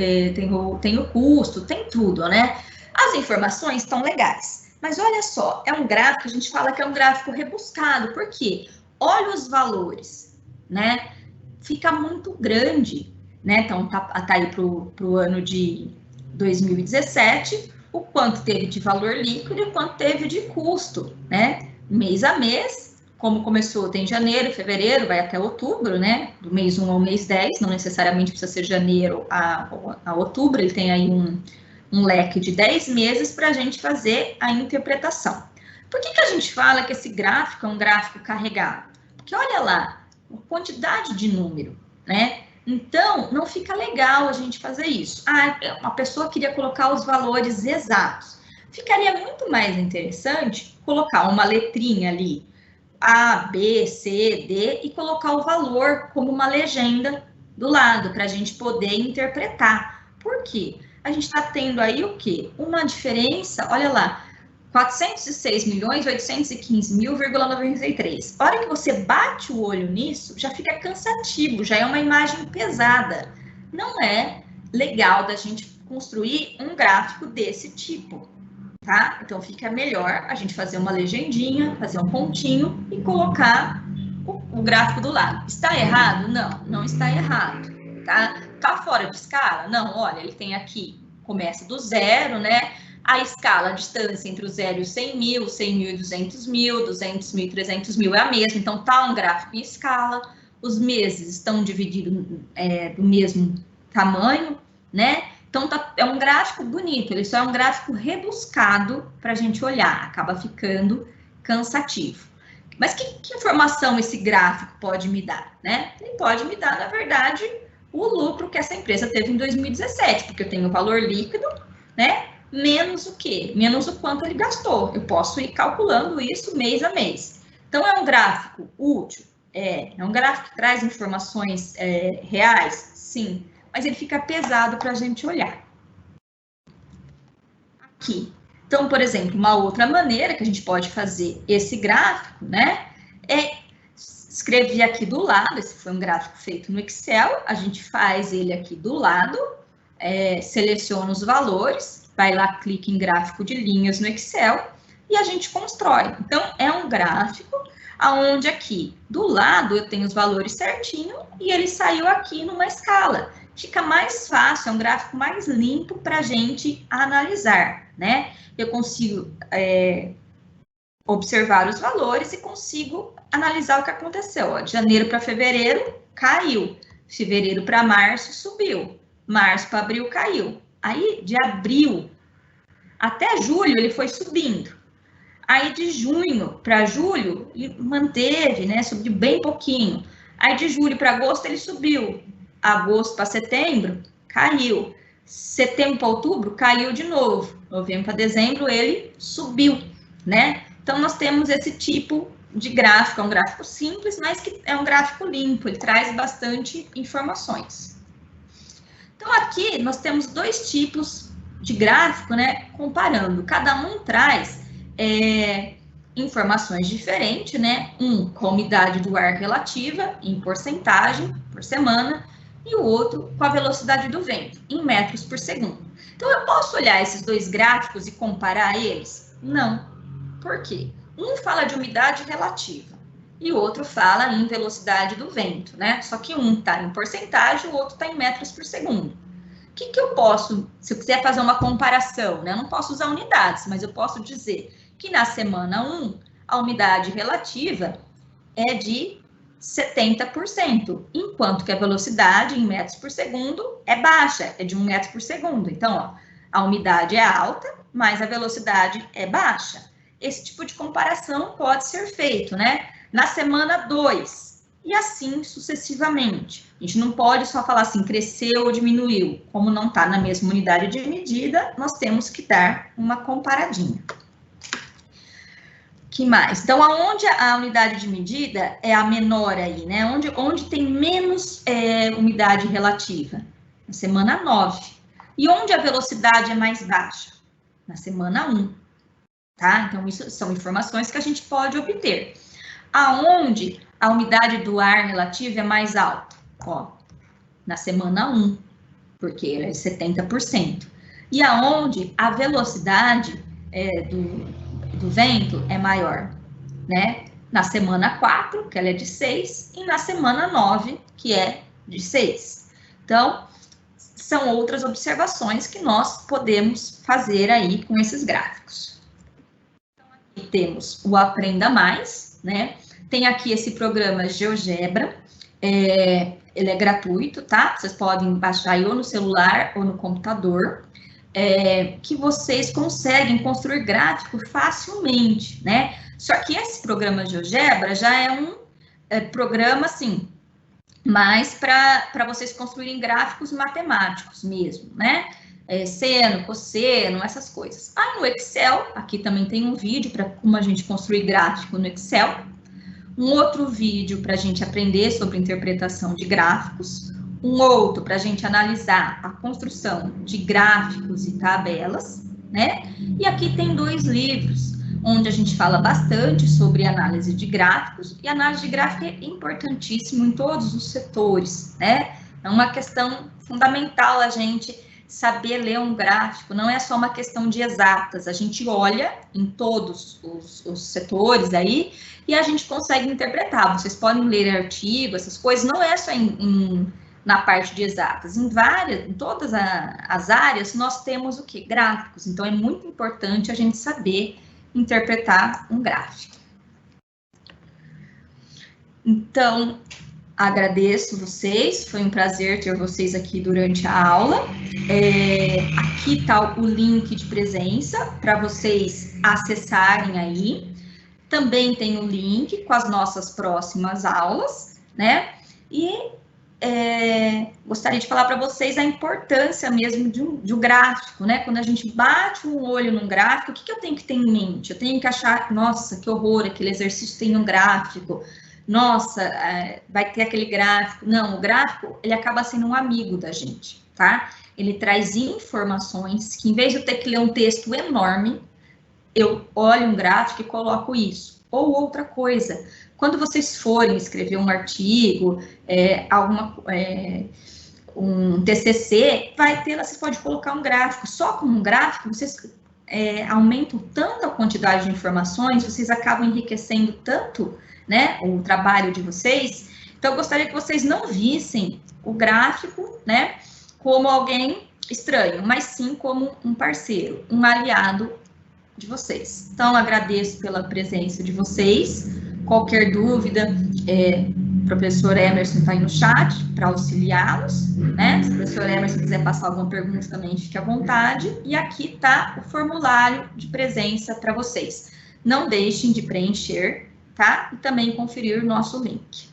tem o custo, tem tudo, né? As informações estão legais. Mas olha só, é um gráfico, a gente fala que é um gráfico rebuscado. Por quê? Olha os valores, né? Fica muito grande. né? Então, tá aí para o ano de 2017, o quanto teve de valor líquido e o quanto teve de custo, né? Mês a mês, como começou, tem janeiro, fevereiro, vai até outubro, né? Do mês 1 ao mês 10, não necessariamente precisa ser janeiro a outubro, ele tem aí um leque de 10 meses para a gente fazer a interpretação. Por que a gente fala que esse gráfico é um gráfico carregado? Porque olha lá, a quantidade de número, né? Então, não fica legal a gente fazer isso. Ah, uma pessoa queria colocar os valores exatos. Ficaria muito mais interessante colocar uma letrinha ali, A, B, C, D, e colocar o valor como uma legenda do lado, para a gente poder interpretar. Por quê? A gente está tendo aí o quê? Uma diferença, olha lá, 406.815.000,93. A hora que você bate o olho nisso, já fica cansativo, já é uma imagem pesada. Não é legal da gente construir um gráfico desse tipo, tá? Então fica melhor a gente fazer uma legendinha, fazer um pontinho e colocar o gráfico do lado. Está errado? Não, não está errado, tá? Tá fora de escala? Não, olha, ele tem aqui, começa do zero, né? A escala, a distância entre o 0 e os 100 mil, 100 mil e 200 mil, 200 mil e 300 mil é a mesma, então tá um gráfico em escala, os meses estão divididos do mesmo tamanho, né? Então é um gráfico bonito, ele só é um gráfico rebuscado para a gente olhar, acaba ficando cansativo. Mas que informação esse gráfico pode me dar, né? Ele pode me dar, na verdade, o lucro que essa empresa teve em 2017, porque eu tenho o valor líquido, né? Menos o quê? Menos o quanto ele gastou. Eu posso ir calculando isso mês a mês. Então, é um gráfico útil? É um gráfico que traz informações reais? Sim. Mas ele fica pesado para a gente olhar. Aqui. Então, por exemplo, uma outra maneira que a gente pode fazer esse gráfico, né? É escrever aqui do lado, esse foi um gráfico feito no Excel, a gente faz ele aqui do lado, seleciona os valores, vai lá, clica em gráfico de linhas no Excel e a gente constrói. Então, é um gráfico onde aqui do lado eu tenho os valores certinho e ele saiu aqui numa escala. Fica mais fácil, é um gráfico mais limpo para a gente analisar, né? Eu consigo observar os valores e consigo analisar o que aconteceu. Ó, de janeiro para fevereiro, caiu. Fevereiro para março, subiu. Março para abril, caiu. Aí, de abril até julho, ele foi subindo. Aí, de junho para julho, ele manteve, né? Subiu bem pouquinho. Aí, de julho para agosto, ele subiu. Agosto para setembro, caiu. Setembro para outubro, caiu de novo. Novembro para dezembro, ele subiu, né? Então, nós temos esse tipo de gráfico. É um gráfico simples, mas que é um gráfico limpo. Ele traz bastante informações. Então, aqui nós temos dois tipos de gráfico, né? Comparando. Cada um traz informações diferentes, né? Um com a umidade do ar relativa, em porcentagem, por semana, e o outro com a velocidade do vento, em metros por segundo. Então, eu posso olhar esses dois gráficos e comparar eles? Não. Por quê? Um fala de umidade relativa e o outro fala em velocidade do vento, né? Só que um está em porcentagem, o outro está em metros por segundo. O que eu posso, se eu quiser fazer uma comparação, né? Eu não posso usar unidades, mas eu posso dizer que na semana 1, a umidade relativa é de 70%, enquanto que a velocidade em metros por segundo é baixa, é de 1 metro por segundo. Então, ó, a umidade é alta, mas a velocidade é baixa. Esse tipo de comparação pode ser feito, né? Na semana 2, e assim sucessivamente. A gente não pode só falar assim, cresceu ou diminuiu. Como não está na mesma unidade de medida, nós temos que dar uma comparadinha. Que mais? Então, aonde a unidade de medida é a menor aí, né? Onde tem menos umidade relativa? Na semana 9. E onde a velocidade é mais baixa? Na semana 1. Tá? Então, isso são informações que a gente pode obter. Aonde a umidade do ar relativa é mais alta? Ó, na semana 1, porque ela é 70%. E aonde a velocidade do vento é maior, né? Na semana 4, que ela é de 6, e na semana 9, que é de 6. Então, são outras observações que nós podemos fazer aí com esses gráficos. Então, aqui temos o Aprenda Mais, né? Tem aqui esse programa GeoGebra, ele é gratuito, tá? Vocês podem baixar aí ou no celular ou no computador, que vocês conseguem construir gráfico facilmente, né? Só que esse programa GeoGebra já é um programa, assim, mais para vocês construírem gráficos matemáticos mesmo, né? Seno, cosseno, essas coisas. Aí no Excel, aqui também tem um vídeo para como a gente construir gráfico no Excel. Um outro vídeo para a gente aprender sobre interpretação de gráficos. Um outro para a gente analisar a construção de gráficos e tabelas, né? E aqui tem 2 livros, onde a gente fala bastante sobre análise de gráficos, e análise de gráfico é importantíssimo em todos os setores, né? É uma questão fundamental a gente saber ler um gráfico, não é só uma questão de exatas, a gente olha em todos os setores aí, e a gente consegue interpretar. Vocês podem ler artigo, essas coisas, não é só na parte de exatas, em todas as áreas, nós temos o quê? Gráficos, então é muito importante a gente saber interpretar um gráfico. Então, agradeço vocês, foi um prazer ter vocês aqui durante a aula. Aqui está o link de presença para vocês acessarem aí. Também tem o link com as nossas próximas aulas, né? E gostaria de falar para vocês a importância mesmo de um gráfico, né? Quando a gente bate um olho num gráfico, o que eu tenho que ter em mente? Eu tenho que achar, nossa, que horror, aquele exercício tem um gráfico, nossa, vai ter aquele gráfico. Não, o gráfico, ele acaba sendo um amigo da gente, tá? Ele traz informações que, em vez de eu ter que ler um texto enorme, eu olho um gráfico e coloco isso. Ou outra coisa, quando vocês forem escrever um artigo, um TCC, vai ter, vocês podem colocar um gráfico. Só com um gráfico, vocês aumentam tanto a quantidade de informações, vocês acabam enriquecendo tanto, né, o trabalho de vocês. Então, eu gostaria que vocês não vissem o gráfico, né, como alguém estranho, mas sim como um parceiro, um aliado de vocês. Então, agradeço pela presença de vocês. Qualquer dúvida, o professor Emerson está aí no chat para auxiliá-los, né? Se o professor Emerson quiser passar alguma pergunta também, fique à vontade. E aqui está o formulário de presença para vocês. Não deixem de preencher, tá? E também conferir o nosso link.